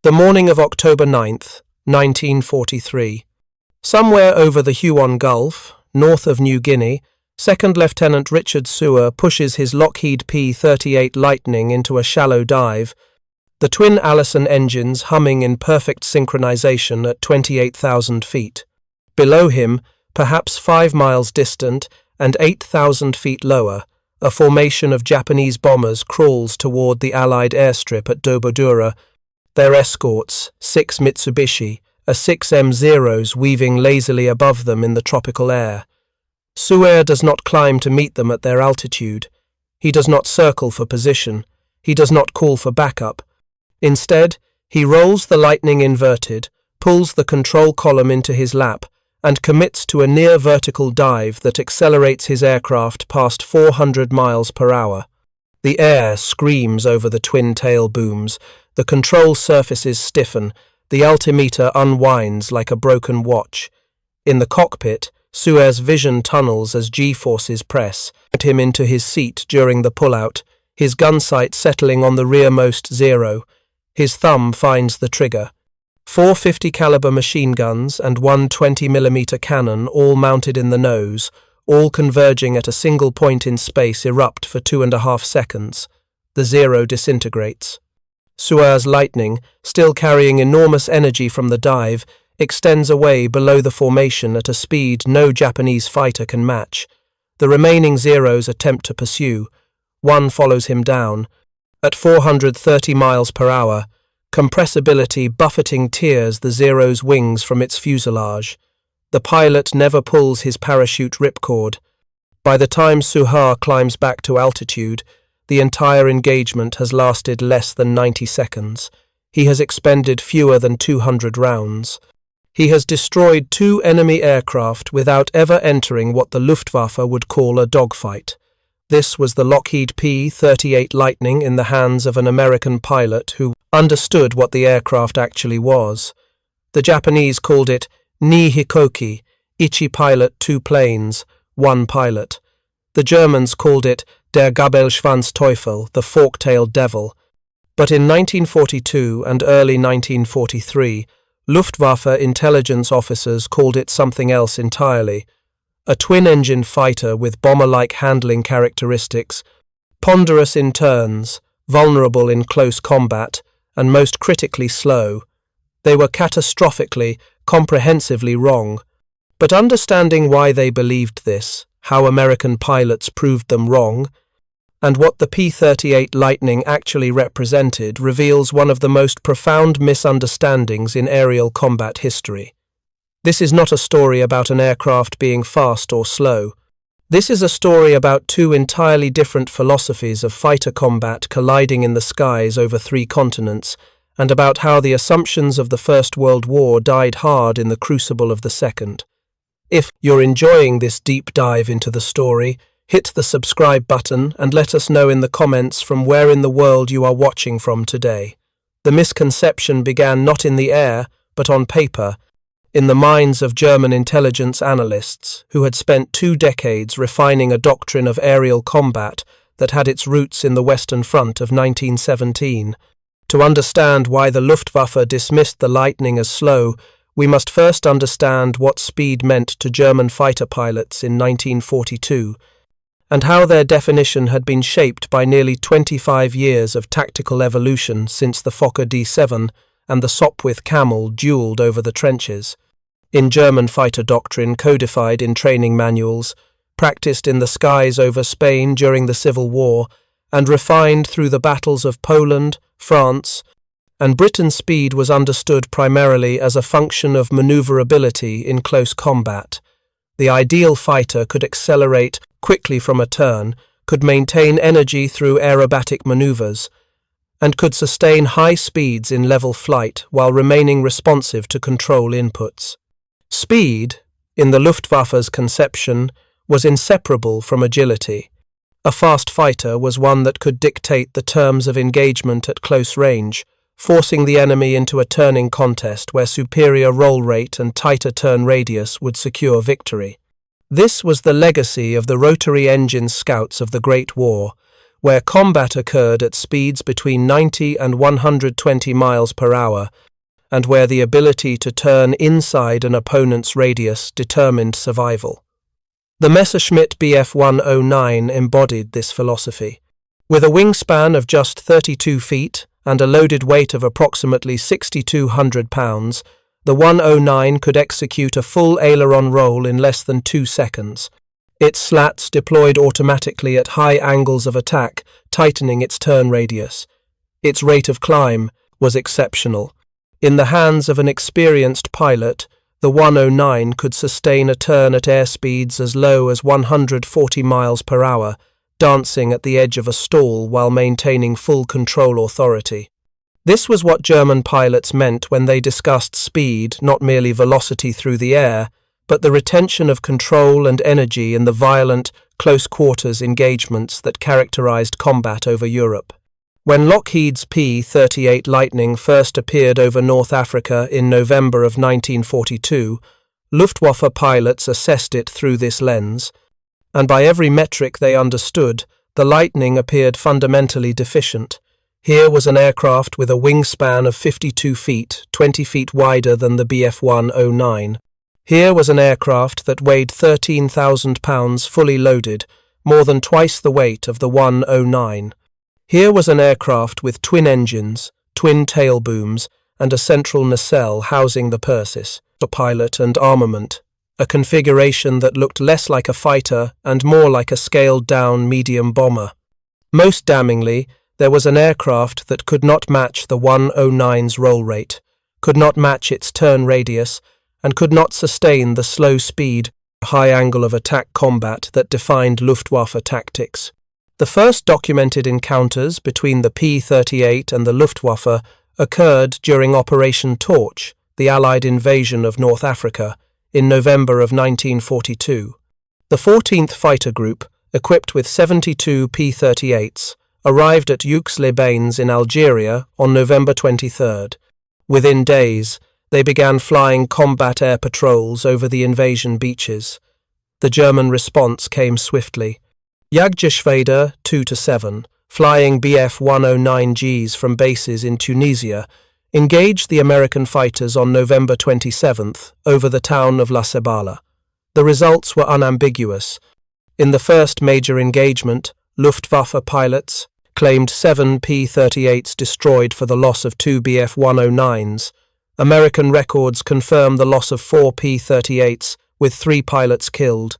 The morning of October 9th, 1943. Somewhere over the Huon Gulf, north of New Guinea, Second Lieutenant Richard Sewer pushes his Lockheed P-38 Lightning into a shallow dive, the twin Allison engines humming in perfect synchronization at 28,000 feet. Below him, perhaps 5 miles distant and 8,000 feet lower, a formation of Japanese bombers crawls toward the Allied airstrip at Dobodura, their escorts, 6 Mitsubishi, A-6 M0s weaving lazily above them in the tropical air. Sewer does not climb to meet them at their altitude. He does not circle for position. He does not call for backup. Instead, he rolls the Lightning inverted, pulls the control column into his lap, and commits to a near-vertical dive that accelerates his aircraft past 400 miles per hour. The air screams over the twin-tail booms, the control surfaces stiffen, the altimeter unwinds like a broken watch. In the cockpit, Sewer's vision tunnels as G-forces press him into his seat during the pullout, his gun sight settling on the rearmost zero. His thumb finds the trigger. 4 50 caliber machine guns and 1 20mm cannon, all mounted in the nose, all converging at a single point in space, erupt for 2.5 seconds. The zero disintegrates. Sewer's Lightning, still carrying enormous energy from the dive, extends away below the formation at a speed no Japanese fighter can match. The remaining Zeros attempt to pursue. One follows him down. At 430 miles per hour, compressibility buffeting tears the Zero's wings from its fuselage. The pilot never pulls his parachute ripcord. By the time Sewer climbs back to altitude, the entire engagement has lasted less than 90 seconds. He has expended fewer than 200 rounds. He has destroyed 2 enemy aircraft without ever entering what the Luftwaffe would call a dogfight. This was the Lockheed P-38 Lightning in the hands of an American pilot who understood what the aircraft actually was. The Japanese called it Ni Hikoki, Ichi pilot 2 planes, 1 pilot. The Germans called it Der Gabelschwanzteufel, the fork-tailed devil. But in 1942 and early 1943, Luftwaffe intelligence officers called it something else entirely. A twin-engine fighter with bomber-like handling characteristics, ponderous in turns, vulnerable in close combat, and most critically slow. They were catastrophically, comprehensively wrong. But understanding why they believed this, how American pilots proved them wrong, and what the P-38 Lightning actually represented reveals one of the most profound misunderstandings in aerial combat history. This is not a story about an aircraft being fast or slow. This is a story about 2 entirely different philosophies of fighter combat colliding in the skies over 3 continents, and about how the assumptions of the First World War died hard in the crucible of the Second. If you're enjoying this deep dive into the story, hit the subscribe button and let us know in the comments from where in the world you are watching from today. The misconception began not in the air, but on paper, in the minds of German intelligence analysts who had spent 2 decades refining a doctrine of aerial combat that had its roots in the Western Front of 1917. To understand why the Luftwaffe dismissed the Lightning as slow, we must first understand what speed meant to German fighter pilots in 1942, and how their definition had been shaped by nearly 25 years of tactical evolution since the Fokker D-7 and the Sopwith Camel duelled over the trenches. In German fighter doctrine codified in training manuals, practiced in the skies over Spain during the Civil War, and refined through the battles of Poland, France, and Britain, speed was understood primarily as a function of maneuverability in close combat. The ideal fighter could accelerate quickly from a turn, could maintain energy through aerobatic maneuvers, and could sustain high speeds in level flight while remaining responsive to control inputs. Speed, in the Luftwaffe's conception, was inseparable from agility. A fast fighter was one that could dictate the terms of engagement at close range, forcing the enemy into a turning contest where superior roll rate and tighter turn radius would secure victory. This was the legacy of the rotary engine scouts of the Great War, where combat occurred at speeds between 90 and 120 miles per hour, and where the ability to turn inside an opponent's radius determined survival. The Messerschmitt Bf 109 embodied this philosophy. With a wingspan of just 32 feet and a loaded weight of approximately 6,200 pounds, the 109 could execute a full aileron roll in less than 2 seconds. Its slats deployed automatically at high angles of attack, tightening its turn radius. Its rate of climb was exceptional. In the hands of an experienced pilot, the 109 could sustain a turn at airspeeds as low as 140 miles per hour, dancing at the edge of a stall while maintaining full control authority. This was what German pilots meant when they discussed speed, not merely velocity through the air, but the retention of control and energy in the violent, close-quarters engagements that characterized combat over Europe. When Lockheed's P-38 Lightning first appeared over North Africa in November of 1942, Luftwaffe pilots assessed it through this lens, and by every metric they understood, the Lightning appeared fundamentally deficient. Here was an aircraft with a wingspan of 52 feet, 20 feet wider than the Bf 109. Here was an aircraft that weighed 13,000 pounds fully loaded, more than twice the weight of the 109. Here was an aircraft with twin engines, twin tail booms, and a central nacelle housing the Persis, a pilot and armament, a configuration that looked less like a fighter and more like a scaled-down medium bomber. Most damningly, there was an aircraft that could not match the 109's roll rate, could not match its turn radius, and could not sustain the slow speed, high angle of attack combat that defined Luftwaffe tactics. The first documented encounters between the P-38 and the Luftwaffe occurred during Operation Torch, the Allied invasion of North Africa, in November of 1942. The 14th Fighter Group, equipped with 72 P-38s, arrived at Aix-les-Bains in Algeria on November 23rd. Within days, they began flying combat air patrols over the invasion beaches. The German response came swiftly. Jagdgeschwader 2-7, flying Bf 109Gs from bases in Tunisia, engaged the American fighters on November 27th over the town of La Cibala. The results were unambiguous. In the first major engagement, Luftwaffe pilots claimed 7 P-38s destroyed for the loss of 2 Bf 109s. American records confirm the loss of 4 P-38s, with 3 pilots killed.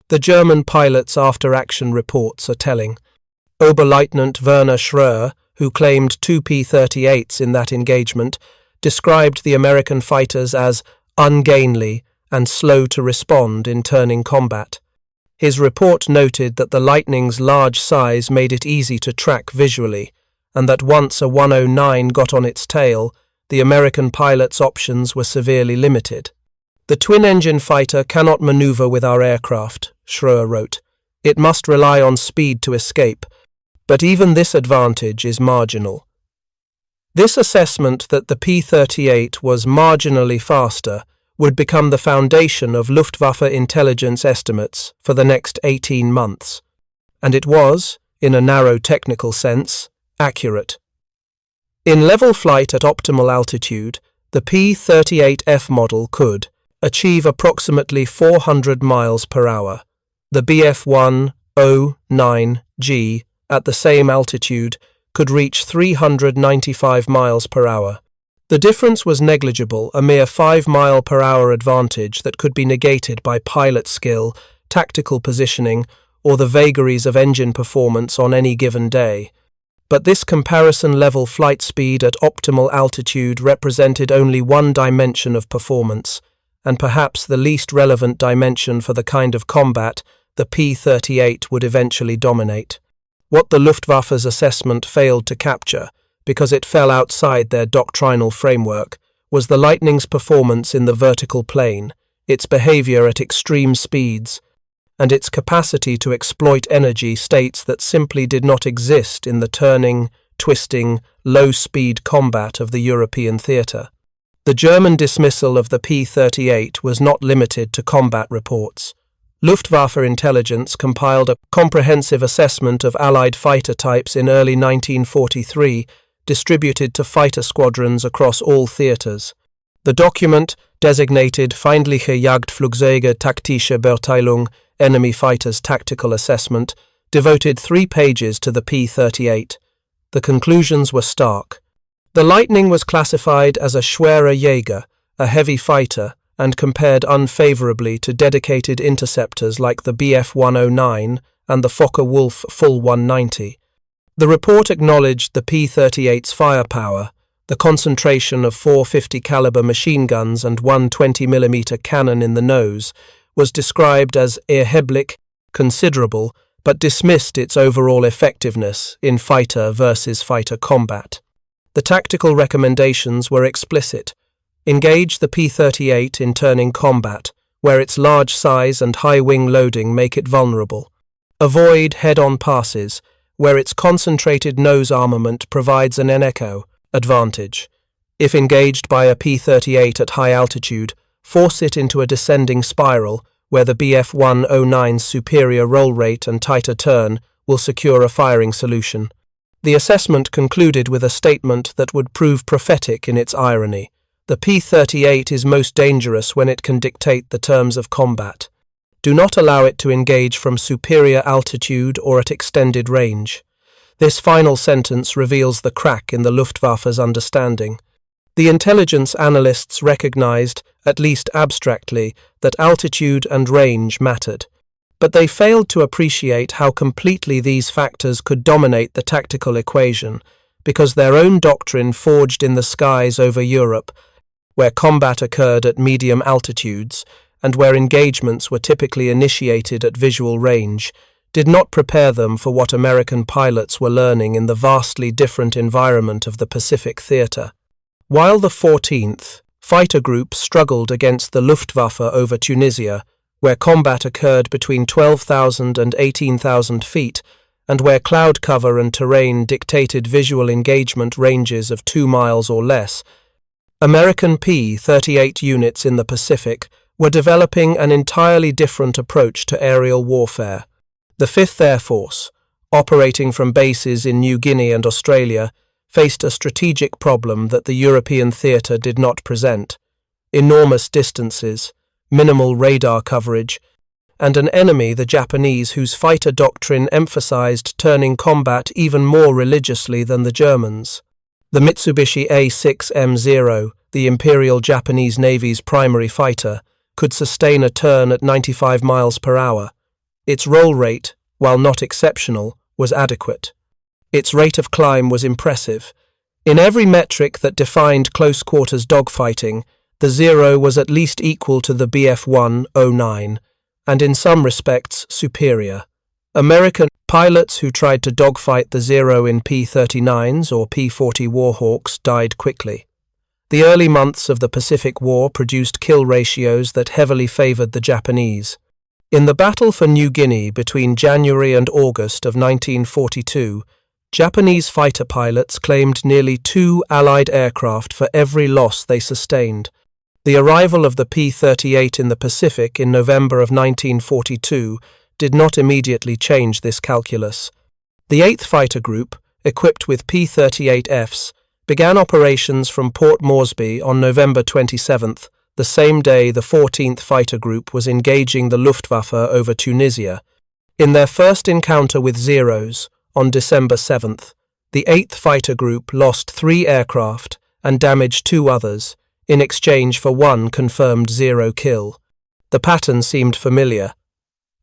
The German pilots' after-action reports are telling. Oberleutnant Werner Schröer, who claimed 2 P-38s in that engagement, described the American fighters as ungainly and slow to respond in turning combat. His report noted that the Lightning's large size made it easy to track visually, and that once a 109 got on its tail, the American pilots' options were severely limited. The twin-engine fighter cannot maneuver with our aircraft, Schröer wrote. It must rely on speed to escape, but even this advantage is marginal. This assessment that the P-38 was marginally faster would become the foundation of Luftwaffe intelligence estimates for the next 18 months, and it was, in a narrow technical sense, accurate. In level flight at optimal altitude, the P-38F model could achieve approximately 400 miles per hour. The Bf 109G, at the same altitude, could reach 395 miles per hour. The difference was negligible, a mere 5-mile-per-hour advantage that could be negated by pilot skill, tactical positioning, or the vagaries of engine performance on any given day. But this comparison-level flight speed at optimal altitude represented only one dimension of performance, and perhaps the least relevant dimension for the kind of combat the P-38 would eventually dominate. What the Luftwaffe's assessment failed to capture, because it fell outside their doctrinal framework, was the Lightning's performance in the vertical plane, its behavior at extreme speeds, and its capacity to exploit energy states that simply did not exist in the turning, twisting, low-speed combat of the European theatre. The German dismissal of the P-38 was not limited to combat reports. Luftwaffe intelligence compiled a comprehensive assessment of Allied fighter types in early 1943, distributed to fighter squadrons across all theaters. The document, designated Feindliche Jagdflugzeuge taktische Beurteilung, Enemy Fighters Tactical Assessment, devoted 3 pages to the P-38. The conclusions were stark. The Lightning was classified as a schwerer Jäger, a heavy fighter, and compared unfavorably to dedicated interceptors like the Bf-109 and the Focke-Wulf Full 190. The report acknowledged the P-38's firepower. The concentration of 450 caliber machine guns and one 20mm cannon in the nose was described as erheblich, considerable, but dismissed its overall effectiveness in fighter versus fighter combat. The tactical recommendations were explicit. Engage the P-38 in turning combat, where its large size and high wing loading make it vulnerable. Avoid head-on passes, where its concentrated nose armament provides an echo advantage. If engaged by a P-38 at high altitude, force it into a descending spiral, where the Bf-109's superior roll rate and tighter turn will secure a firing solution. The assessment concluded with a statement that would prove prophetic in its irony. The P-38 is most dangerous when it can dictate the terms of combat. Do not allow it to engage from superior altitude or at extended range. This final sentence reveals the crack in the Luftwaffe's understanding. The intelligence analysts recognized, at least abstractly, that altitude and range mattered. But they failed to appreciate how completely these factors could dominate the tactical equation, because their own doctrine forged in the skies over Europe, where combat occurred at medium altitudes, and where engagements were typically initiated at visual range, did not prepare them for what American pilots were learning in the vastly different environment of the Pacific theater. While the 14th Fighter Group struggled against the Luftwaffe over Tunisia, where combat occurred between 12,000 and 18,000 feet, and where cloud cover and terrain dictated visual engagement ranges of 2 miles or less, American P-38 units in the Pacific were developing an entirely different approach to aerial warfare. The 5th Air Force, operating from bases in New Guinea and Australia, faced a strategic problem that the European theatre did not present: enormous distances, minimal radar coverage, and an enemy, the Japanese, whose fighter doctrine emphasized turning combat even more religiously than the Germans. The Mitsubishi A6M0, the Imperial Japanese Navy's primary fighter, could sustain a turn at 95 miles per hour. Its roll rate, while not exceptional, was adequate. Its rate of climb was impressive. In every metric that defined close-quarters dogfighting, the Zero was at least equal to the Bf-109, and in some respects superior. American pilots who tried to dogfight the Zero in P-39s or P-40 Warhawks died quickly. The early months of the Pacific War produced kill ratios that heavily favored the Japanese. In the battle for New Guinea between January and August of 1942, Japanese fighter pilots claimed nearly 2 Allied aircraft for every loss they sustained. The arrival of the P-38 in the Pacific in November of 1942 did not immediately change this calculus. The 8th Fighter Group, equipped with P-38Fs, began operations from Port Moresby on November 27th, the same day the 14th Fighter Group was engaging the Luftwaffe over Tunisia. In their first encounter with Zeros, on December 7th, the 8th Fighter Group lost 3 aircraft and damaged 2 others, in exchange for 1 confirmed Zero kill. The pattern seemed familiar.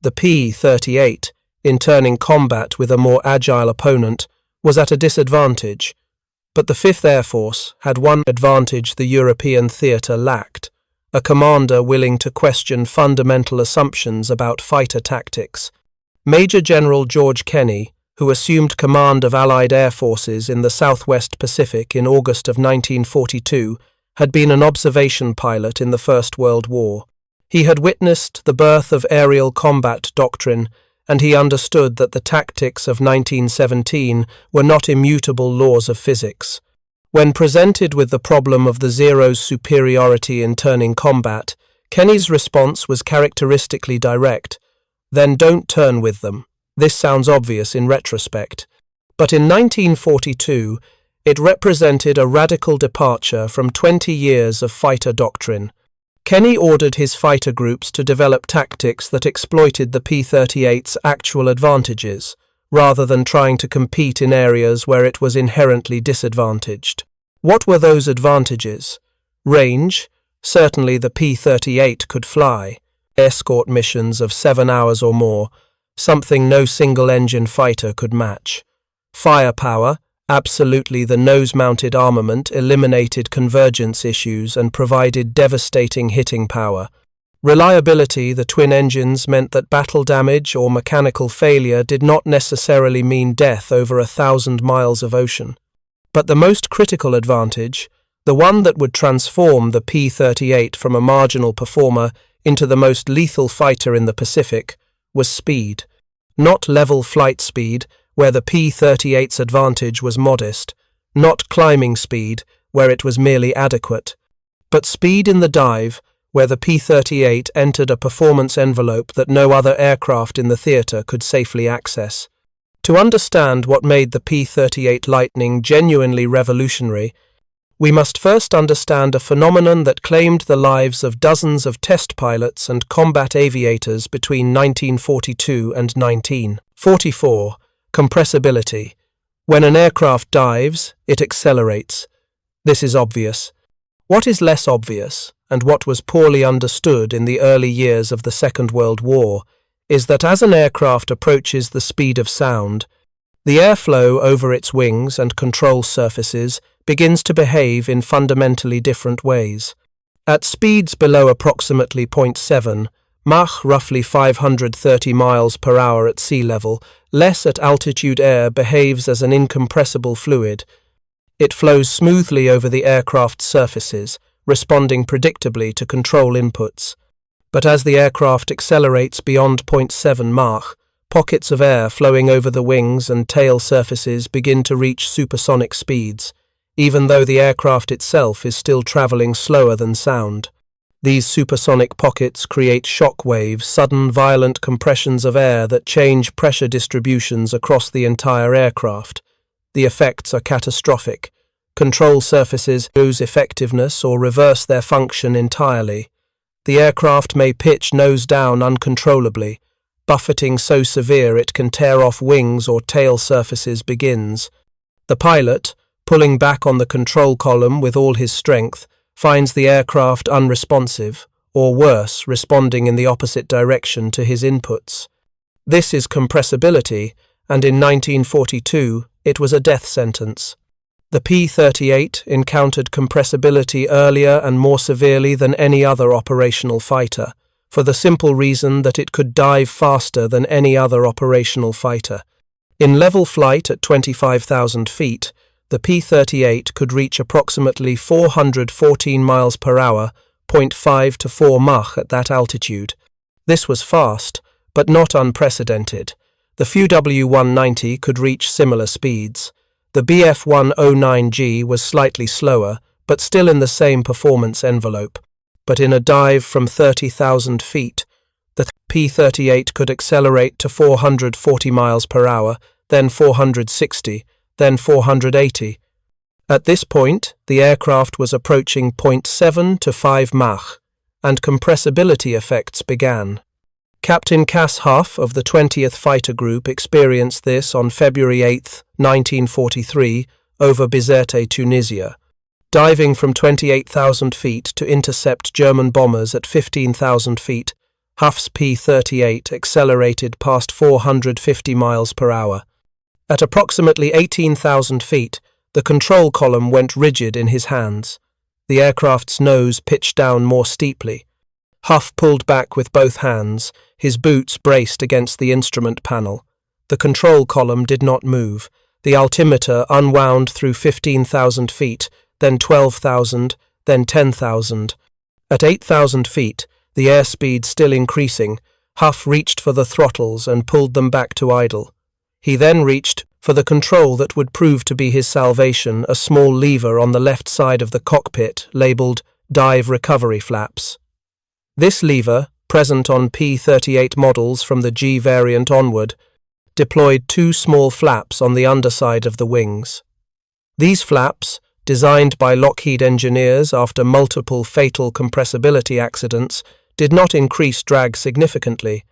The P-38, in turning combat with a more agile opponent, was at a disadvantage, but the 5th Air Force had one advantage the European theatre lacked: a commander willing to question fundamental assumptions about fighter tactics. Major General George Kenney, who assumed command of Allied air forces in the Southwest Pacific in August of 1942, had been an observation pilot in the First World War. He had witnessed the birth of aerial combat doctrine, and he understood that the tactics of 1917 were not immutable laws of physics. When presented with the problem of the Zero's superiority in turning combat, Kenney's response was characteristically direct: then don't turn with them. This sounds obvious in retrospect, but in 1942, it represented a radical departure from 20 years of fighter doctrine. Kenny ordered his fighter groups to develop tactics that exploited the P-38's actual advantages, rather than trying to compete in areas where it was inherently disadvantaged. What were those advantages? Range. Certainly the P-38 could fly. Escort missions of 7 hours or more, something no single-engine fighter could match. Firepower. Absolutely, the nose-mounted armament eliminated convergence issues and provided devastating hitting power. Reliability, the twin engines meant that battle damage or mechanical failure did not necessarily mean death over 1,000 miles of ocean. But the most critical advantage, the one that would transform the P-38 from a marginal performer into the most lethal fighter in the Pacific, was speed. Not level flight speed, where the P-38's advantage was modest, not climbing speed, where it was merely adequate, but speed in the dive, where the P-38 entered a performance envelope that no other aircraft in the theater could safely access. To understand what made the P-38 Lightning genuinely revolutionary, we must first understand a phenomenon that claimed the lives of dozens of test pilots and combat aviators between 1942 and 1944. Compressibility. When an aircraft dives, it accelerates. This is obvious. What is less obvious, and what was poorly understood in the early years of the Second World War, is that as an aircraft approaches the speed of sound, the airflow over its wings and control surfaces begins to behave in fundamentally different ways. At speeds below approximately 0.7 Mach, roughly 530 miles per hour at sea level, less at altitude air behaves as an incompressible fluid. It flows smoothly over the aircraft's surfaces, responding predictably to control inputs. But as the aircraft accelerates beyond 0.7 Mach, pockets of air flowing over the wings and tail surfaces begin to reach supersonic speeds, even though the aircraft itself is still traveling slower than sound. These supersonic pockets create shock waves, sudden violent compressions of air that change pressure distributions across the entire aircraft. The effects are catastrophic. Control surfaces lose effectiveness or reverse their function entirely. The aircraft may pitch nose down uncontrollably. Buffeting so severe it can tear off wings or tail surfaces begins. The pilot, pulling back on the control column with all his strength, finds the aircraft unresponsive, or worse, responding in the opposite direction to his inputs. This is compressibility, and in 1942 it was a death sentence. The P-38 encountered compressibility earlier and more severely than any other operational fighter, for the simple reason that it could dive faster than any other operational fighter. In level flight at 25,000 feet, the P-38 could reach approximately 414 miles per hour, 0.5 to 4 Mach at that altitude. This was fast, but not unprecedented. The few W-190 could reach similar speeds. The Bf-109G was slightly slower, but still in the same performance envelope. But in a dive from 30,000 feet, the P-38 could accelerate to 440 miles per hour, then 460, then 480. At this point, the aircraft was approaching 0.7 to 5 Mach, and compressibility effects began. Captain Cass Huff of the 20th Fighter Group experienced this on February 8, 1943, over Bizerte, Tunisia. Diving from 28,000 feet to intercept German bombers at 15,000 feet, Huff's P-38 accelerated past 450 miles per hour. At approximately 18,000 feet, the control column went rigid in his hands. The aircraft's nose pitched down more steeply. Huff pulled back with both hands, his boots braced against the instrument panel. The control column did not move. The altimeter unwound through 15,000 feet, then 12,000, then 10,000. At 8,000 feet, the airspeed still increasing, Huff reached for the throttles and pulled them back to idle. He then reached for the control that would prove to be his salvation, a small lever on the left side of the cockpit labeled Dive Recovery Flaps. This lever, present on P-38 models from the G variant onward, deployed two small flaps on the underside of the wings. These flaps, designed by Lockheed engineers after multiple fatal compressibility accidents, did not increase drag significantly.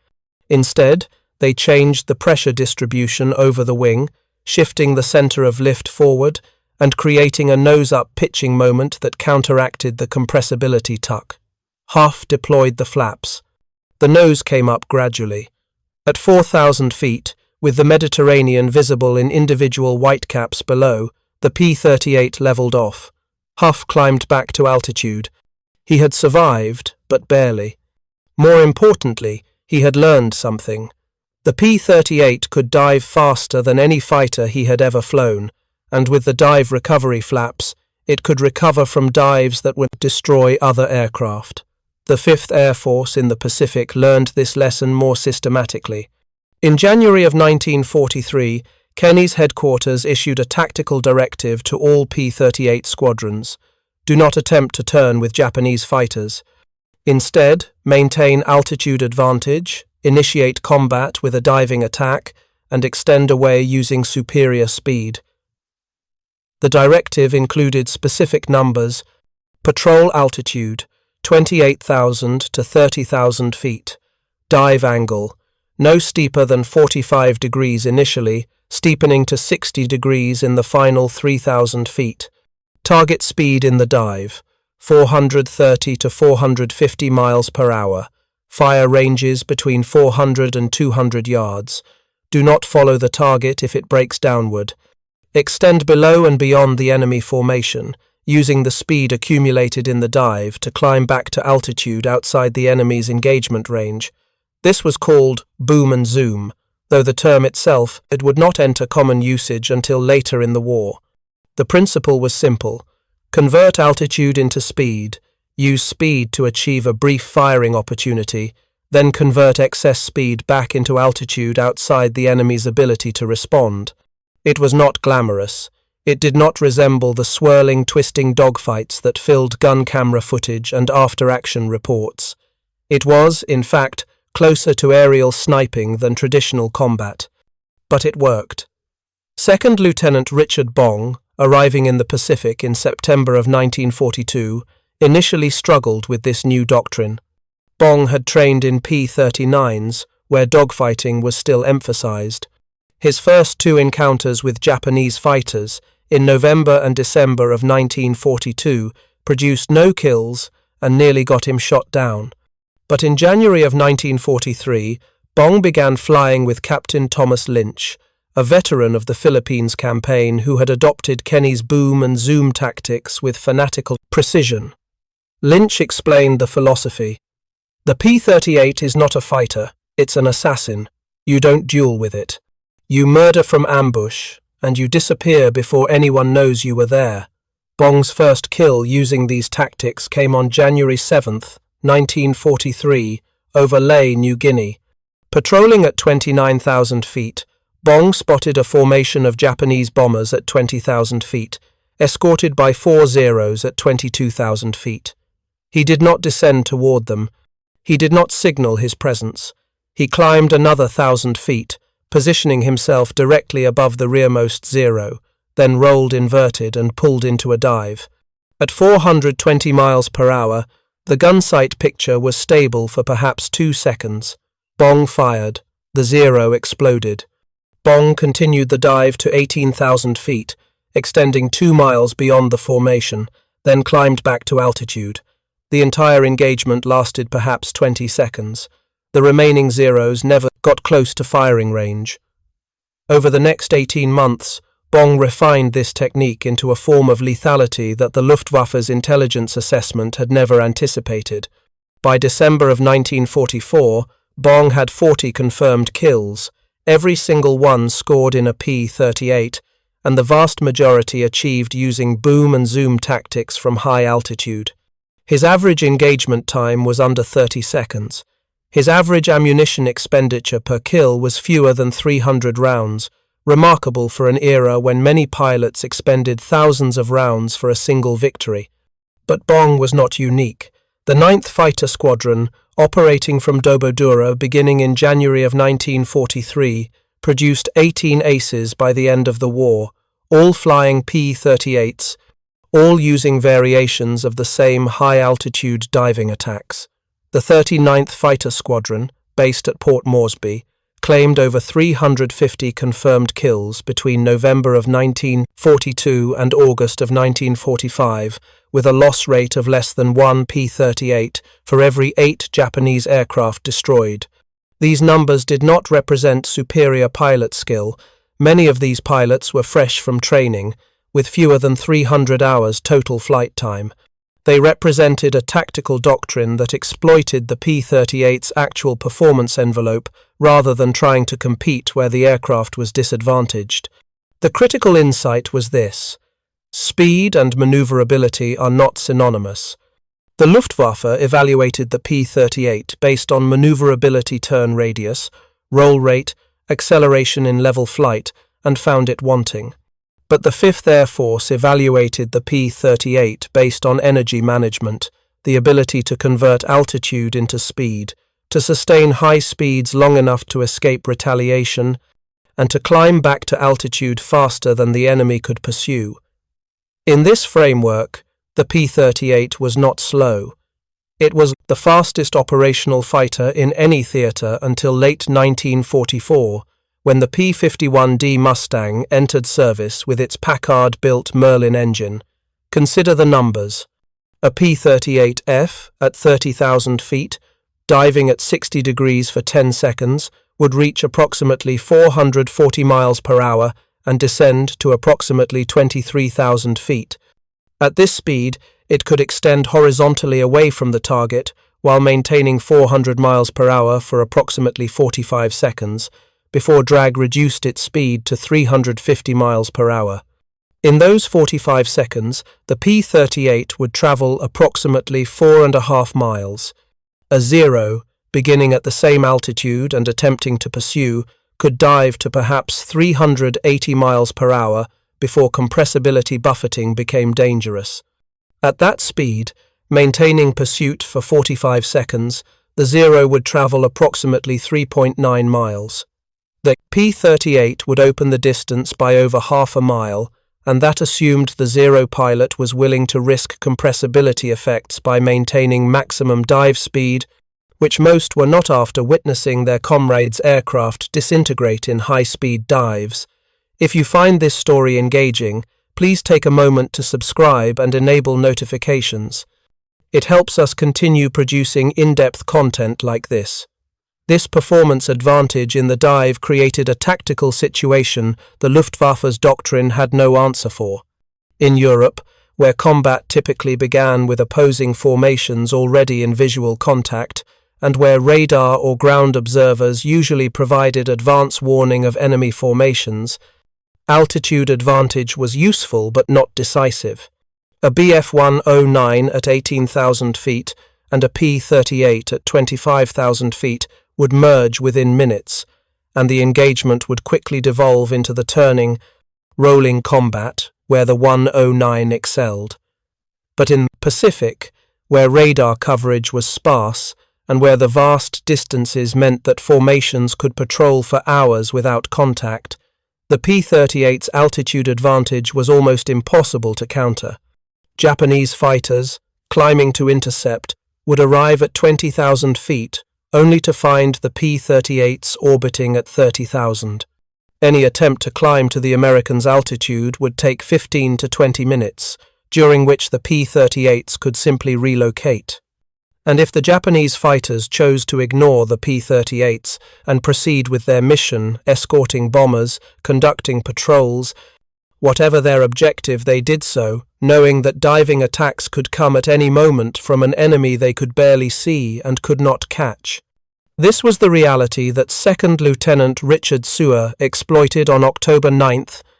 Instead, they changed the pressure distribution over the wing, shifting the center of lift forward and creating a nose-up pitching moment that counteracted the compressibility tuck. Huff deployed the flaps. The nose came up gradually. At 4,000 feet, with the Mediterranean visible in individual whitecaps below, the P-38 leveled off. Huff climbed back to altitude. He had survived, but barely. More importantly, he had learned something. The P-38 could dive faster than any fighter he had ever flown, and with the dive recovery flaps, it could recover from dives that would destroy other aircraft. The 5th Air Force in the Pacific learned this lesson more systematically. In January of 1943, Kenny's headquarters issued a tactical directive to all P-38 squadrons. Do not attempt to turn with Japanese fighters. Instead, maintain altitude advantage, initiate combat with a diving attack, and extend away using superior speed. The directive included specific numbers: patrol altitude, 28,000 to 30,000 feet, dive angle, no steeper than 45 degrees initially, steepening to 60 degrees in the final 3,000 feet. Target speed in the dive, 430 to 450 miles per hour. Fire ranges between 400 and 200 yards. Do not follow the target if it breaks downward. Extend below and beyond the enemy formation, using the speed accumulated in the dive to climb back to altitude outside the enemy's engagement range. This was called boom and zoom, though the term itself would not enter common usage until later in the war. The principle was simple: convert altitude into speed, use speed to achieve a brief firing opportunity, then convert excess speed back into altitude outside the enemy's ability to respond. It was not glamorous. It did not resemble the swirling, twisting dogfights that filled gun camera footage and after-action reports. It was, in fact, closer to aerial sniping than traditional combat. But it worked. Second Lieutenant Richard Bong, arriving in the Pacific in September of 1942, initially struggled with this new doctrine. Bong had trained in P-39s, where dogfighting was still emphasized. His first two encounters with Japanese fighters, in November and December of 1942, produced no kills and nearly got him shot down. But in January of 1943, Bong began flying with Captain Thomas Lynch, a veteran of the Philippines campaign who had adopted Kenny's boom and zoom tactics with fanatical precision. Lynch explained the philosophy. The P-38 is not a fighter, it's an assassin. You don't duel with it. You murder from ambush, and you disappear before anyone knows you were there. Bong's first kill using these tactics came on January 7th, 1943, over Lae, New Guinea. Patrolling at 29,000 feet, Bong spotted a formation of Japanese bombers at 20,000 feet, escorted by 4 Zeros at 22,000 feet. He did not descend toward them. He did not signal his presence. He climbed another 1,000 feet, positioning himself directly above the rearmost Zero, then rolled inverted and pulled into a dive. At 420 miles per hour, the gunsight picture was stable for perhaps 2 seconds. Bong fired. The Zero exploded. Bong continued the dive to 18,000 feet, extending 2 miles beyond the formation, then climbed back to altitude. The entire engagement lasted perhaps 20 seconds. The remaining Zeros never got close to firing range. Over the next 18 months, Bong refined this technique into a form of lethality that the Luftwaffe's intelligence assessment had never anticipated. By December of 1944, Bong had 40 confirmed kills, every single one scored in a P-38, and the vast majority achieved using boom and zoom tactics from high altitude. His average engagement time was under 30 seconds. His average ammunition expenditure per kill was fewer than 300 rounds, remarkable for an era when many pilots expended thousands of rounds for a single victory. But Bong was not unique. The 9th Fighter Squadron, operating from Dobodura beginning in January of 1943, produced 18 aces by the end of the war, all flying P-38s, all using variations of the same high-altitude diving attacks. The 39th Fighter Squadron, based at Port Moresby, claimed over 350 confirmed kills between November of 1942 and August of 1945, with a loss rate of less than 1 P-38 for every 8 Japanese aircraft destroyed. These numbers did not represent superior pilot skill. Many of these pilots were fresh from training, with fewer than 300 hours total flight time. They represented a tactical doctrine that exploited the P-38's actual performance envelope rather than trying to compete where the aircraft was disadvantaged. The critical insight was this: speed and maneuverability are not synonymous. The Luftwaffe evaluated the P-38 based on maneuverability, turn radius, roll rate, acceleration in level flight, and found it wanting. But the 5th Air Force evaluated the P-38 based on energy management, the ability to convert altitude into speed, to sustain high speeds long enough to escape retaliation, and to climb back to altitude faster than the enemy could pursue. In this framework, the P-38 was not slow. It was the fastest operational fighter in any theater until late 1944, when the P-51D Mustang entered service with its Packard-built Merlin engine. Consider the numbers. A P-38F at 30,000 feet, diving at 60 degrees for 10 seconds, would reach approximately 440 miles per hour and descend to approximately 23,000 feet. At this speed, it could extend horizontally away from the target while maintaining 400 miles per hour for approximately 45 seconds, before drag reduced its speed to 350 miles per hour. In those 45 seconds, the P-38 would travel approximately 4.5 miles. A Zero, beginning at the same altitude and attempting to pursue, could dive to perhaps 380 miles per hour before compressibility buffeting became dangerous. At that speed, maintaining pursuit for 45 seconds, the Zero would travel approximately 3.9 miles. The P-38 would open the distance by over half a mile, and that assumed the Zero pilot was willing to risk compressibility effects by maintaining maximum dive speed, which most were not after witnessing their comrades' aircraft disintegrate in high-speed dives. If you find this story engaging, please take a moment to subscribe and enable notifications. It helps us continue producing in-depth content like this. This performance advantage in the dive created a tactical situation the Luftwaffe's doctrine had no answer for. In Europe, where combat typically began with opposing formations already in visual contact, and where radar or ground observers usually provided advance warning of enemy formations, altitude advantage was useful but not decisive. A Bf-109 at 18,000 feet and a P-38 at 25,000 feet would merge within minutes, and the engagement would quickly devolve into the turning, rolling combat where the 109 excelled. But in the Pacific, where radar coverage was sparse and where the vast distances meant that formations could patrol for hours without contact, the P-38's altitude advantage was almost impossible to counter. Japanese fighters, climbing to intercept, would arrive at 20,000 feet, only to find the P-38s orbiting at 30,000. Any attempt to climb to the Americans' altitude would take 15 to 20 minutes, during which the P-38s could simply relocate. And if the Japanese fighters chose to ignore the P-38s and proceed with their mission, escorting bombers, conducting patrols, whatever their objective, they did so, knowing that diving attacks could come at any moment from an enemy they could barely see and could not catch. This was the reality that 2nd Lieutenant Richard Suhr exploited on October 9,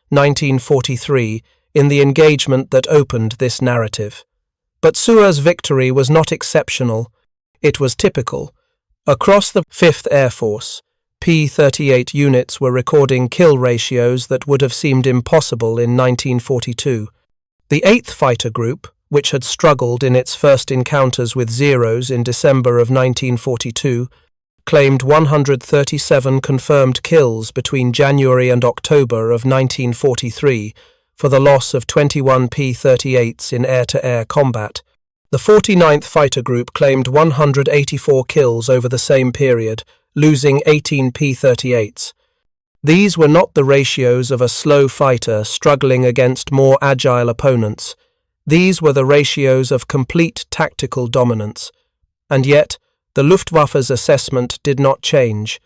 1943, in the engagement that opened this narrative. But Suhr's victory was not exceptional, it was typical. Across the 5th Air Force, P-38 units were recording kill ratios that would have seemed impossible in 1942. The 8th Fighter Group, which had struggled in its first encounters with Zeros in December of 1942, claimed 137 confirmed kills between January and October of 1943 for the loss of 21 P-38s in air-to-air combat. The 49th Fighter Group claimed 184 kills over the same period, losing 18 P-38s. These were not the ratios of a slow fighter struggling against more agile opponents. These were the ratios of complete tactical dominance. And yet, the Luftwaffe's assessment did not change.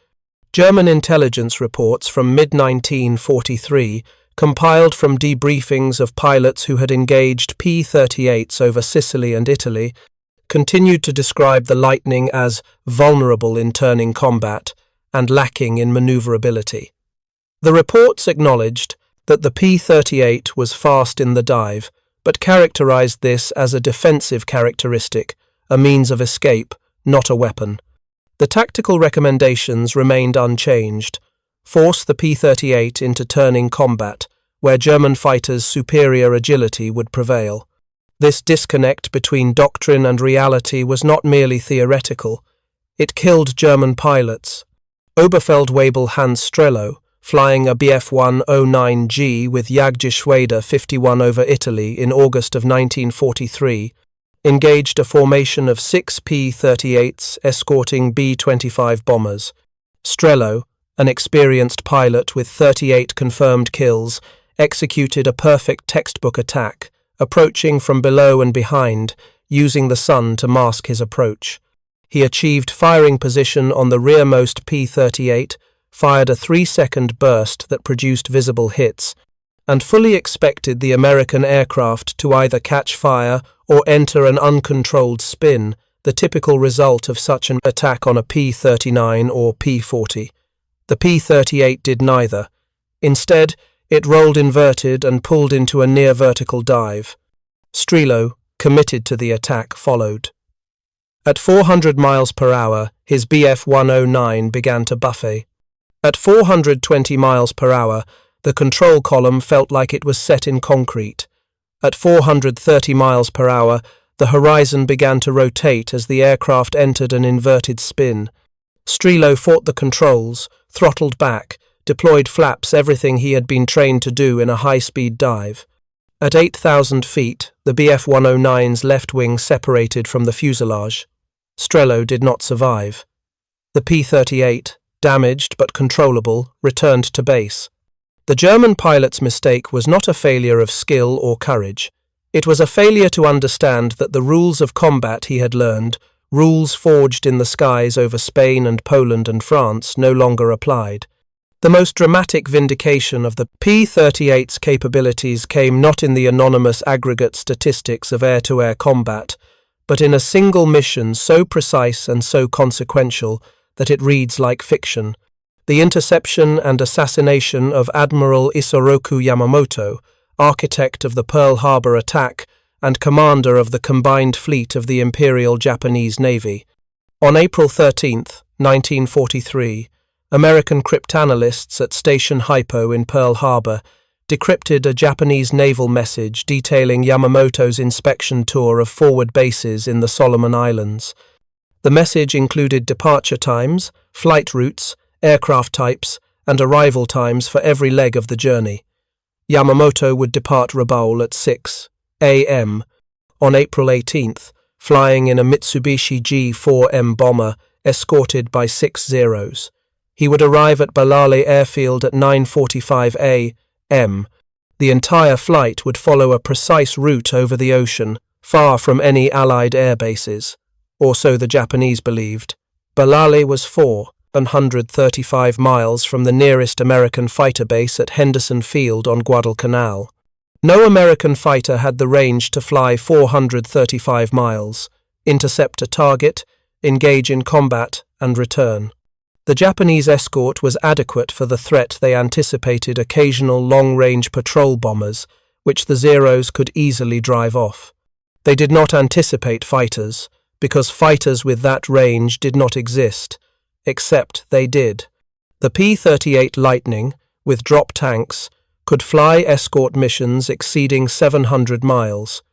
German intelligence reports from mid-1943, compiled from debriefings of pilots who had engaged P-38s over Sicily and Italy, continued to describe the Lightning as vulnerable in turning combat and lacking in maneuverability. The reports acknowledged that the P-38 was fast in the dive, but characterized this as a defensive characteristic, a means of escape, not a weapon. The tactical recommendations remained unchanged. Force the P-38 into turning combat, where German fighters' superior agility would prevail. This disconnect between doctrine and reality was not merely theoretical. It killed German pilots. Oberfeldwebel Hans Strello, flying a Bf-109G with Jagdgeschwader 51 over Italy in August of 1943, engaged a formation of 6 P-38s escorting B-25 bombers. Strello, an experienced pilot with 38 confirmed kills, executed a perfect textbook attack, approaching from below and behind, using the sun to mask his approach. He achieved firing position on the rearmost P-38, fired a 3-second burst that produced visible hits, and fully expected the American aircraft to either catch fire or enter an uncontrolled spin, the typical result of such an attack on a P-39 or P-40. The P-38 did neither. Instead, it rolled inverted and pulled into a near-vertical dive. Strello, committed to the attack, followed. At 400 miles per hour, his Bf-109 began to buffet. At 420 miles per hour, the control column felt like it was set in concrete. At 430 miles per hour, the horizon began to rotate as the aircraft entered an inverted spin. Strello fought the controls, throttled back, deployed flaps, everything he had been trained to do in a high-speed dive. At 8,000 feet, the Bf-109's left wing separated from the fuselage. Strello did not survive. The P-38, damaged but controllable, returned to base. The German pilot's mistake was not a failure of skill or courage. It was a failure to understand that the rules of combat he had learned, rules forged in the skies over Spain and Poland and France, no longer applied. The most dramatic vindication of the P-38's capabilities came not in the anonymous aggregate statistics of air-to-air combat, but in a single mission so precise and so consequential that it reads like fiction: the interception and assassination of Admiral Isoroku Yamamoto, architect of the Pearl Harbor attack and commander of the combined fleet of the Imperial Japanese Navy. On April 13, 1943, American cryptanalysts at Station Hypo in Pearl Harbor decrypted a Japanese naval message detailing Yamamoto's inspection tour of forward bases in the Solomon Islands. The message included departure times, flight routes, aircraft types, and arrival times for every leg of the journey. Yamamoto would depart Rabaul at 6 a.m. on April 18th, flying in a Mitsubishi G-4M bomber escorted by 6 Zeros. He would arrive at Balale Airfield at 9:45 a.m. The entire flight would follow a precise route over the ocean, far from any Allied air bases, or so the Japanese believed. Balale was 435 miles from the nearest American fighter base at Henderson Field on Guadalcanal. No American fighter had the range to fly 435 miles, intercept a target, engage in combat, and return. The Japanese escort was adequate for the threat they anticipated: occasional long-range patrol bombers, which the Zeros could easily drive off. They did not anticipate fighters, because fighters with that range did not exist, except they did. The P-38 Lightning, with drop tanks, could fly escort missions exceeding 700 miles.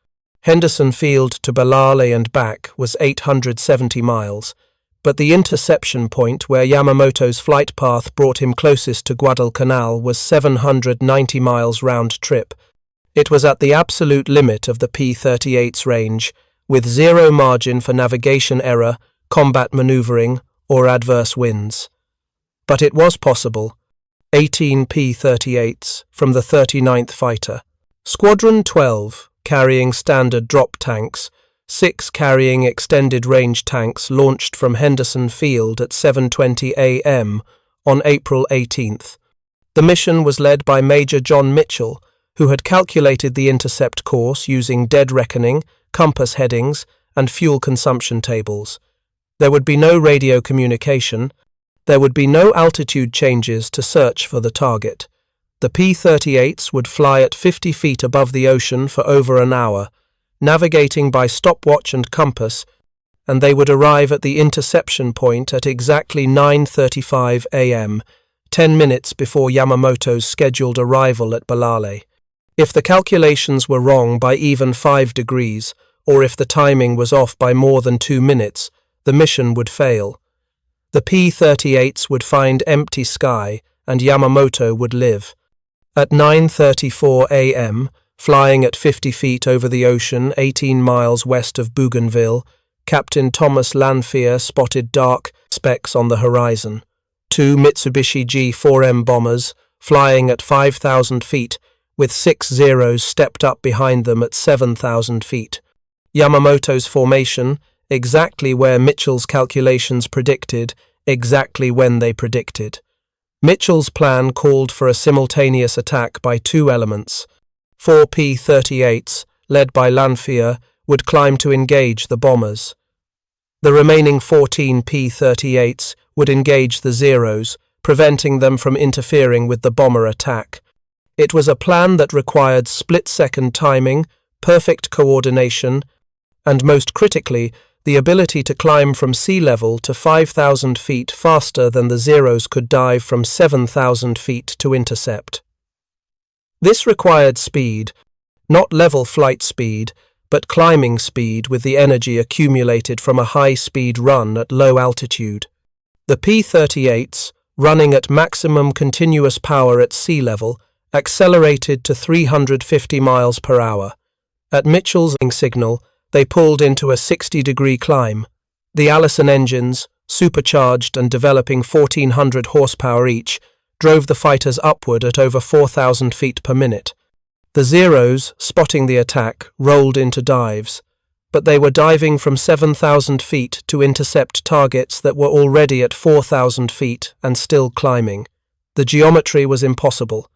Henderson Field to Balale and back was 870 miles, but the interception point where Yamamoto's flight path brought him closest to Guadalcanal was 790 miles round trip. It was at the absolute limit of the P-38's range, with zero margin for navigation error, combat maneuvering, or adverse winds. But it was possible. 18 P-38s from the 39th Fighter. Squadron 12, carrying standard drop tanks, 6 carrying extended range tanks launched from Henderson Field at 7:20 a.m. on April 18th. The mission was led by Major John Mitchell, who had calculated the intercept course using dead reckoning, compass headings, and fuel consumption tables. There would be no radio communication. There would be no altitude changes to search for the target. The P-38s would fly at 50 feet above the ocean for over an hour, navigating by stopwatch and compass, and they would arrive at the interception point at exactly 9:35 a.m., 10 minutes before Yamamoto's scheduled arrival at Balale. If the calculations were wrong by even 5 degrees, or if the timing was off by more than 2 minutes, the mission would fail. The P-38s would find empty sky, and Yamamoto would live. At 9:34 a.m., flying at 50 feet over the ocean 18 miles west of Bougainville, Captain Thomas Lanphier spotted dark specks on the horizon. 2 Mitsubishi G-4M bombers, flying at 5,000 feet, with 6 Zeros stepped up behind them at 7,000 feet. Yamamoto's formation, exactly where Mitchell's calculations predicted, exactly when they predicted. Mitchell's plan called for a simultaneous attack by 2 elements. 4 P-38s, led by Lanphier, would climb to engage the bombers. The remaining 14 P-38s would engage the Zeros, preventing them from interfering with the bomber attack. It was a plan that required split-second timing, perfect coordination, and most critically, the ability to climb from sea level to 5,000 feet faster than the Zeros could dive from 7,000 feet to intercept. This required speed, not level flight speed, but climbing speed with the energy accumulated from a high-speed run at low altitude. The P-38s, running at maximum continuous power at sea level, accelerated to 350 miles per hour. At Mitchell's signal, they pulled into a 60-degree climb. The Allison engines, supercharged and developing 1,400 horsepower each, drove the fighters upward at over 4,000 feet per minute. The Zeros, spotting the attack, rolled into dives, but they were diving from 7,000 feet to intercept targets that were already at 4,000 feet and still climbing. The geometry was impossible.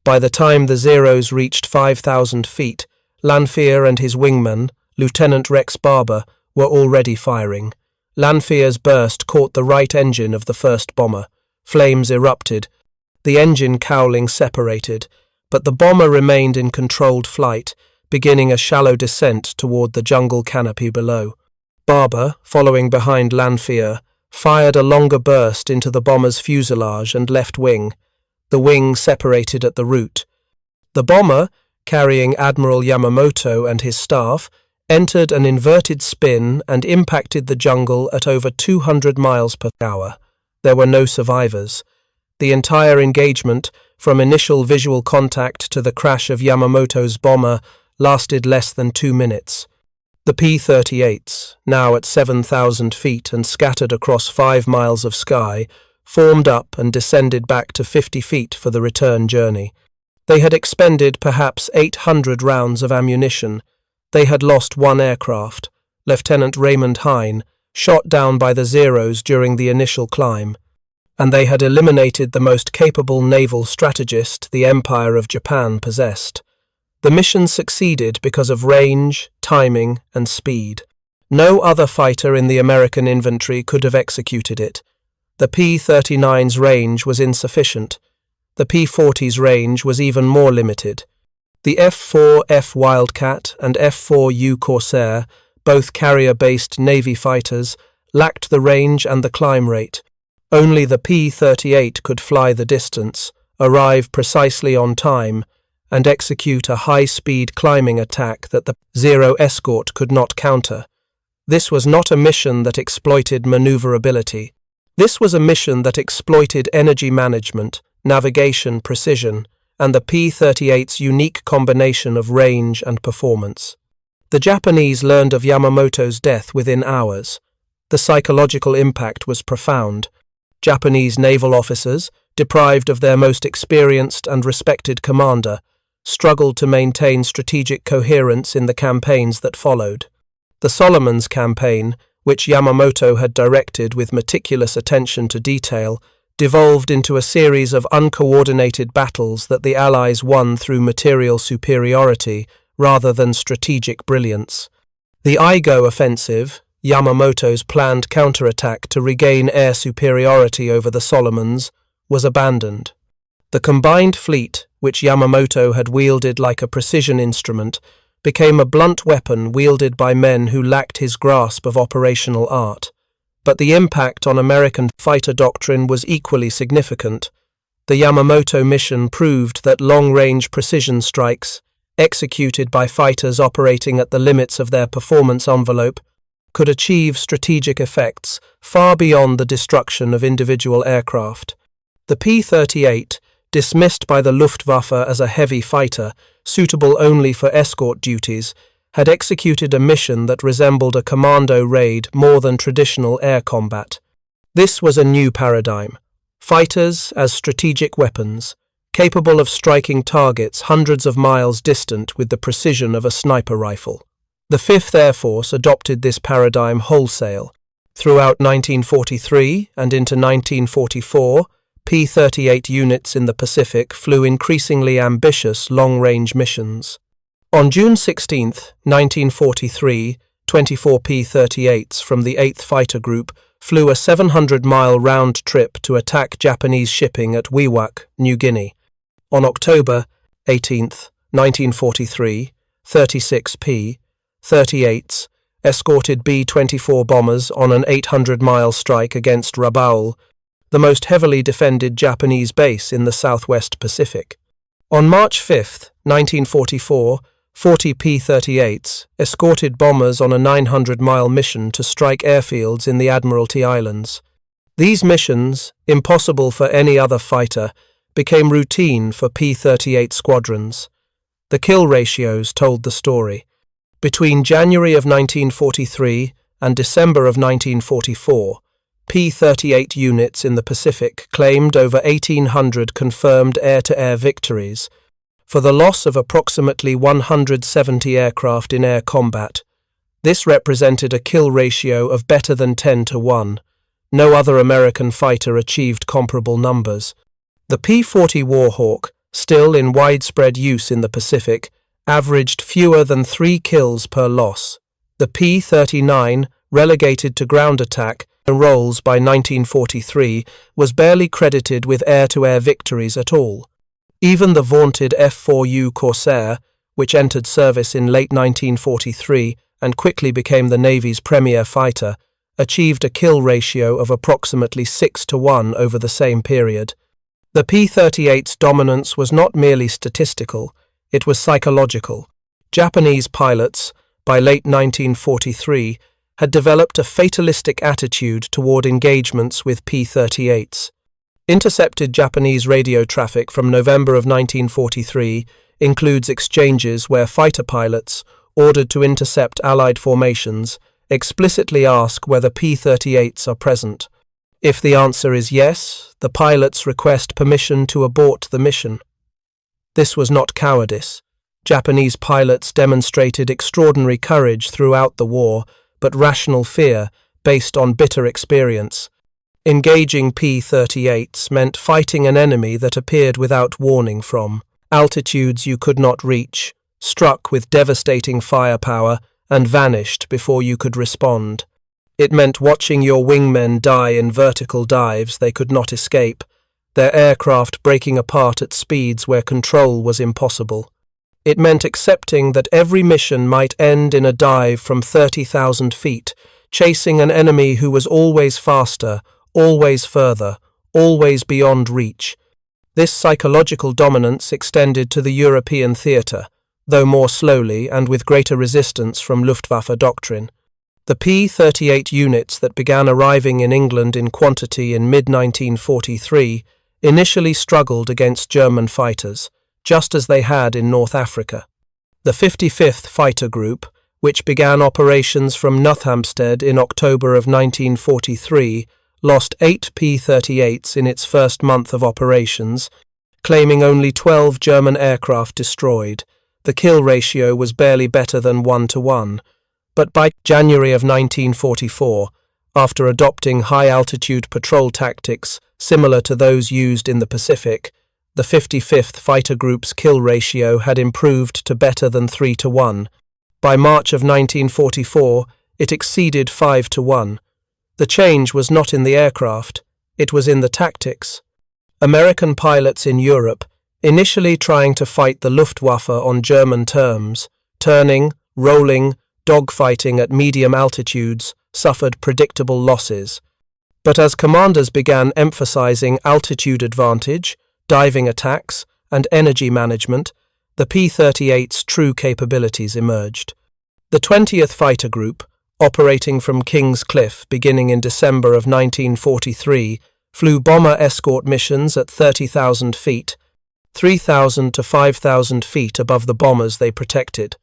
By the time the Zeros reached 5,000 feet, Lanphier and his wingman, Lieutenant Rex Barber, were already firing. Lanphier's burst caught the right engine of the first bomber. Flames erupted. The engine cowling separated, but the bomber remained in controlled flight, beginning a shallow descent toward the jungle canopy below. Barber, following behind Lanphier, fired a longer burst into the bomber's fuselage and left wing. The wing separated at the root. The bomber, carrying Admiral Yamamoto and his staff, entered an inverted spin and impacted the jungle at over 200 miles per hour. There were no survivors. The entire engagement, from initial visual contact to the crash of Yamamoto's bomber, lasted less than 2 minutes. The P-38s, now at 7,000 feet and scattered across 5 miles of sky, formed up and descended back to 50 feet for the return journey. They had expended perhaps 800 rounds of ammunition. They had lost 1 aircraft, Lieutenant Raymond Hine, shot down by the Zeros during the initial climb, and they had eliminated the most capable naval strategist the Empire of Japan possessed. The mission succeeded because of range, timing, and speed. No other fighter in the American infantry could have executed it. The P-39's range was insufficient. The P-40's range was even more limited. The F-4F Wildcat and F-4U Corsair, both carrier-based Navy fighters, lacked the range and the climb rate. Only the P-38 could fly the distance, arrive precisely on time, and execute a high-speed climbing attack that the Zero escort could not counter. This was not a mission that exploited maneuverability. This was a mission that exploited energy management, navigation precision, and the P-38's unique combination of range and performance. The Japanese learned of Yamamoto's death within hours. The psychological impact was profound. Japanese naval officers, deprived of their most experienced and respected commander, struggled to maintain strategic coherence in the campaigns that followed. The Solomons campaign, which Yamamoto had directed with meticulous attention to detail, devolved into a series of uncoordinated battles that the Allies won through material superiority rather than strategic brilliance. The Igo offensive, Yamamoto's planned counterattack to regain air superiority over the Solomons, was abandoned. The combined fleet, which Yamamoto had wielded like a precision instrument, became a blunt weapon wielded by men who lacked his grasp of operational art. But the impact on American fighter doctrine was equally significant. The Yamamoto mission proved that long-range precision strikes, executed by fighters operating at the limits of their performance envelope, could achieve strategic effects far beyond the destruction of individual aircraft. The P-38, dismissed by the Luftwaffe as a heavy fighter, suitable only for escort duties, had executed a mission that resembled a commando raid more than traditional air combat. This was a new paradigm. Fighters as strategic weapons, capable of striking targets hundreds of miles distant with the precision of a sniper rifle. The 5th Air Force adopted this paradigm wholesale. Throughout 1943 and into 1944, P-38 units in the Pacific flew increasingly ambitious long-range missions. On June 16, 1943, 24 P-38s from the 8th Fighter Group flew a 700-mile round trip to attack Japanese shipping at Wewak, New Guinea. On October 18, 1943, 36 P-38s escorted B-24 bombers on an 800-mile strike against Rabaul, the most heavily defended Japanese base in the Southwest Pacific. On March 5, 1944, 40 P-38s escorted bombers on a 900-mile mission to strike airfields in the Admiralty Islands. These missions, impossible for any other fighter, became routine for P-38 squadrons. The kill ratios told the story. Between January of 1943 and December of 1944, P-38 units in the Pacific claimed over 1,800 confirmed air-to-air victories, for the loss of approximately 170 aircraft in air combat. This represented a kill ratio of better than 10-1. No other American fighter achieved comparable numbers. The P-40 Warhawk, still in widespread use in the Pacific, averaged fewer than 3 kills per loss. The P-39, relegated to ground attack roles by 1943, was barely credited with air-to-air victories at all. Even the vaunted F-4U Corsair, which entered service in late 1943 and quickly became the Navy's premier fighter, achieved a kill ratio of approximately 6-1 over the same period. The P-38's dominance was not merely statistical, it was psychological. Japanese pilots, by late 1943, had developed a fatalistic attitude toward engagements with P-38s. Intercepted Japanese radio traffic from November of 1943 includes exchanges where fighter pilots, ordered to intercept Allied formations, explicitly ask whether P-38s are present. If the answer is yes, the pilots request permission to abort the mission. This was not cowardice. Japanese pilots demonstrated extraordinary courage throughout the war, but rational fear based on bitter experience. Engaging P-38s meant fighting an enemy that appeared without warning from altitudes you could not reach, struck with devastating firepower, and vanished before you could respond. It meant watching your wingmen die in vertical dives they could not escape, their aircraft breaking apart at speeds where control was impossible. It meant accepting that every mission might end in a dive from 30,000 feet, chasing an enemy who was always faster, always further, always beyond reach. This psychological dominance extended to the European theatre, though more slowly and with greater resistance from Luftwaffe doctrine. The P-38 units that began arriving in England in quantity in mid-1943 initially struggled against German fighters, just as they had in North Africa. The 55th Fighter Group, which began operations from Northampstead in October of 1943, lost 8 P-38s in its first month of operations, claiming only 12 German aircraft destroyed. The kill ratio was barely better than 1-to-1. But by January of 1944, after adopting high-altitude patrol tactics similar to those used in the Pacific, the 55th Fighter Group's kill ratio had improved to better than 3-to-1. By March of 1944, it exceeded 5-to-1. The change was not in the aircraft, it was in the tactics. American pilots in Europe, initially trying to fight the Luftwaffe on German terms, turning, rolling, dogfighting at medium altitudes, suffered predictable losses. But as commanders began emphasizing altitude advantage, diving attacks, and energy management, the P-38's true capabilities emerged. The 20th Fighter Group, operating from King's Cliff beginning in December of 1943, flew bomber escort missions at 30,000 feet, 3,000 to 5,000 feet above the bombers they protected.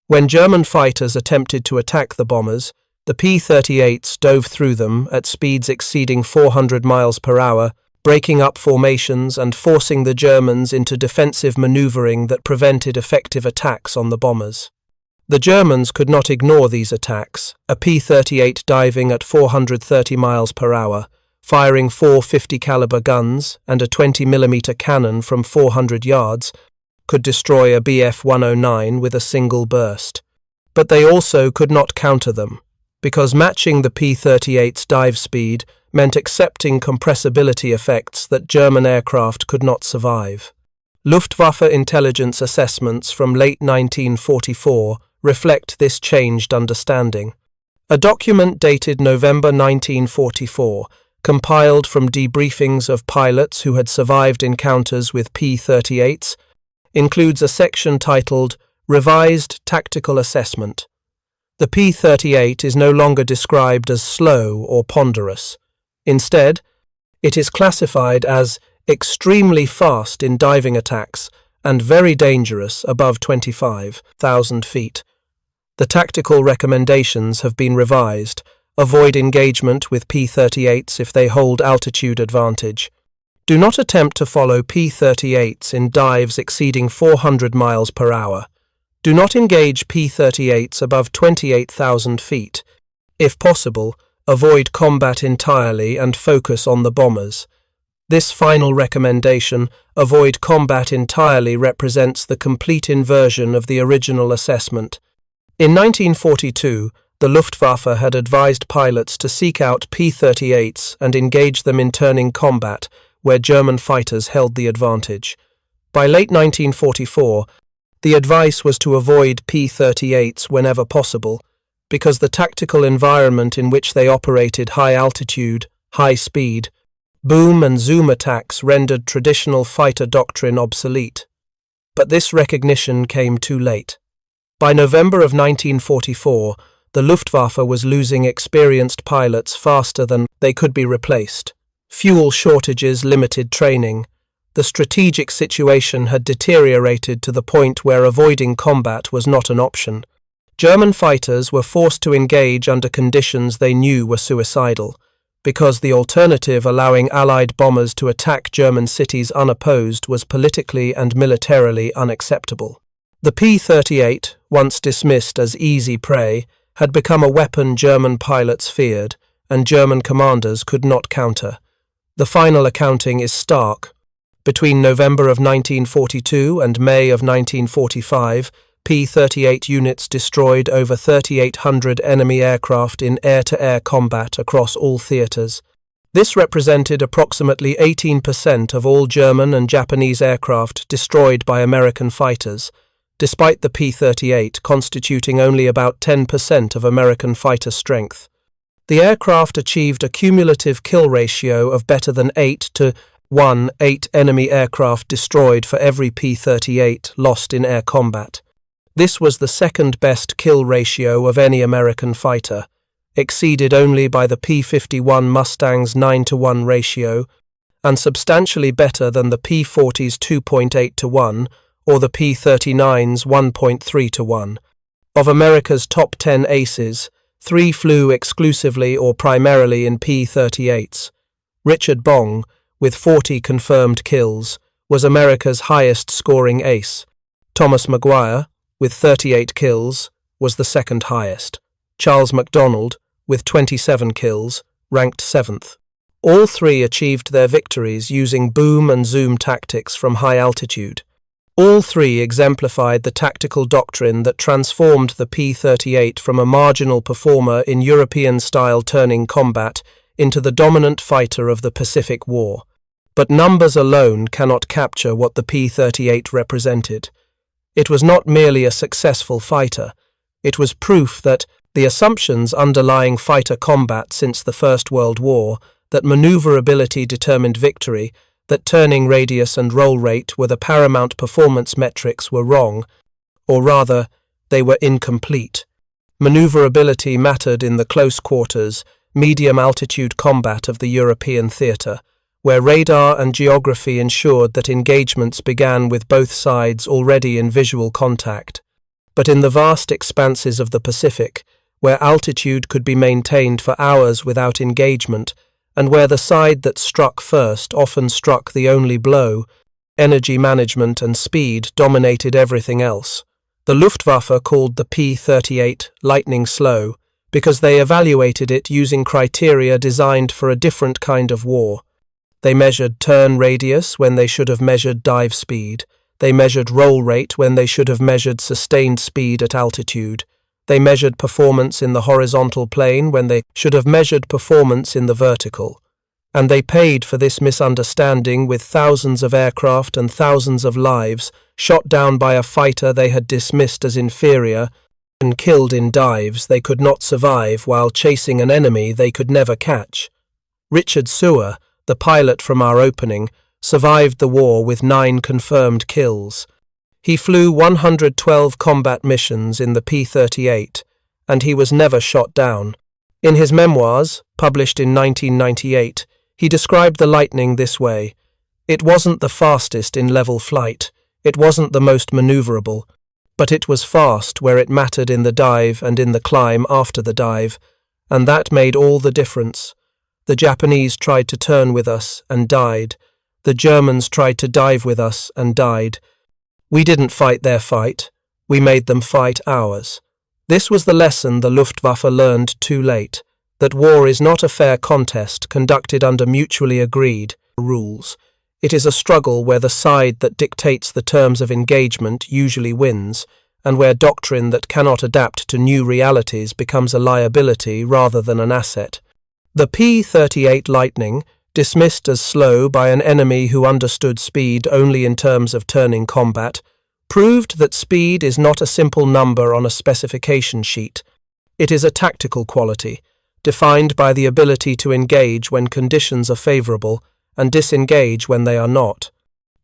When German fighters attempted to attack the bombers, the P-38s dove through them at speeds exceeding 400 miles per hour, breaking up formations and forcing the Germans into defensive maneuvering that prevented effective attacks on the bombers. The Germans could not ignore these attacks, a P-38 diving at 430 miles per hour, firing 4 50 caliber guns and a 20mm cannon from 400 yards, could destroy a Bf-109 with a single burst. But they also could not counter them, because matching the P-38's dive speed meant accepting compressibility effects that German aircraft could not survive. Luftwaffe intelligence assessments from late 1944 reflect this changed understanding. A document dated November 1944, compiled from debriefings of pilots who had survived encounters with P-38s, includes a section titled Revised Tactical Assessment. The P-38 is no longer described as slow or ponderous. Instead, it is classified as extremely fast in diving attacks and very dangerous above 25,000 feet. The tactical recommendations have been revised. Avoid engagement with P-38s if they hold altitude advantage. Do not attempt to follow P-38s in dives exceeding 400 miles per hour. Do not engage P-38s above 28,000 feet. If possible, avoid combat entirely and focus on the bombers. This final recommendation, avoid combat entirely, represents the complete inversion of the original assessment. In 1942, the Luftwaffe had advised pilots to seek out P-38s and engage them in turning combat, where German fighters held the advantage. By late 1944, the advice was to avoid P-38s whenever possible, because the tactical environment in which they operated high altitude, high speed, boom and zoom attacks rendered traditional fighter doctrine obsolete. But this recognition came too late. By November of 1944, the Luftwaffe was losing experienced pilots faster than they could be replaced. Fuel shortages limited training. The strategic situation had deteriorated to the point where avoiding combat was not an option. German fighters were forced to engage under conditions they knew were suicidal, because the alternative, allowing Allied bombers to attack German cities unopposed, was politically and militarily unacceptable. The P-38, once dismissed as easy prey, had become a weapon German pilots feared, and German commanders could not counter. The final accounting is stark. Between November of 1942 and May of 1945, P-38 units destroyed over 3,800 enemy aircraft in air-to-air combat across all theatres. This represented approximately 18% of all German and Japanese aircraft destroyed by American fighters, despite the P-38 constituting only about 10% of American fighter strength. The aircraft achieved a cumulative kill ratio of better than 8 to 8 enemy aircraft destroyed for every P-38 lost in air combat. This was the second best kill ratio of any American fighter, exceeded only by the P-51 Mustang's 9-to-1 ratio, and substantially better than the P-40's 2.8-to-1 or the P-39's 1.3-to-1. Of America's top 10 aces, 3 flew exclusively or primarily in P-38s. Richard Bong, with 40 confirmed kills, was America's highest-scoring ace. Thomas Maguire, with 38 kills, was the second highest. Charles MacDonald, with 27 kills, ranked 7th. All 3 achieved their victories using boom and zoom tactics from high altitude. All 3 exemplified the tactical doctrine that transformed the P-38 from a marginal performer in European-style turning combat into the dominant fighter of the Pacific War. But numbers alone cannot capture what the P-38 represented. It was not merely a successful fighter. It was proof that the assumptions underlying fighter combat since the First World War, that maneuverability determined victory, that turning radius and roll rate were the paramount performance metrics, were wrong, or rather, they were incomplete. Maneuverability mattered in the close quarters, medium-altitude combat of the European theatre, where radar and geography ensured that engagements began with both sides already in visual contact. But in the vast expanses of the Pacific, where altitude could be maintained for hours without engagement, and where the side that struck first often struck the only blow, energy management and speed dominated everything else. The Luftwaffe called the P-38 Lightning slow because they evaluated it using criteria designed for a different kind of war. They measured turn radius when they should have measured dive speed. They measured roll rate when they should have measured sustained speed at altitude. They measured performance in the horizontal plane when they should have measured performance in the vertical. And they paid for this misunderstanding with thousands of aircraft and thousands of lives shot down by a fighter they had dismissed as inferior and killed in dives they could not survive while chasing an enemy they could never catch. Richard Sewer, the pilot from our opening, survived the war with 9 confirmed kills. He flew 112 combat missions in the P-38, and he was never shot down. In his memoirs, published in 1998, he described the Lightning this way: "It wasn't the fastest in level flight, it wasn't the most maneuverable, but it was fast where it mattered in the dive and in the climb after the dive, and that made all the difference. The Japanese tried to turn with us and died. The Germans tried to dive with us and died. We didn't fight their fight, we made them fight ours." This was the lesson the Luftwaffe learned too late, that war is not a fair contest conducted under mutually agreed rules. It is a struggle where the side that dictates the terms of engagement usually wins, and where doctrine that cannot adapt to new realities becomes a liability rather than an asset. The P-38 Lightning, dismissed as slow by an enemy who understood speed only in terms of turning combat, proved that speed is not a simple number on a specification sheet. It is a tactical quality, defined by the ability to engage when conditions are favorable and disengage when they are not.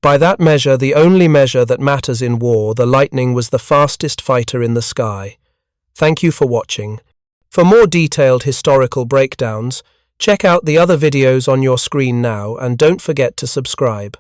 By that measure, the only measure that matters in war, the Lightning was the fastest fighter in the sky. Thank you for watching. For more detailed historical breakdowns, check out the other videos on your screen now and don't forget to subscribe.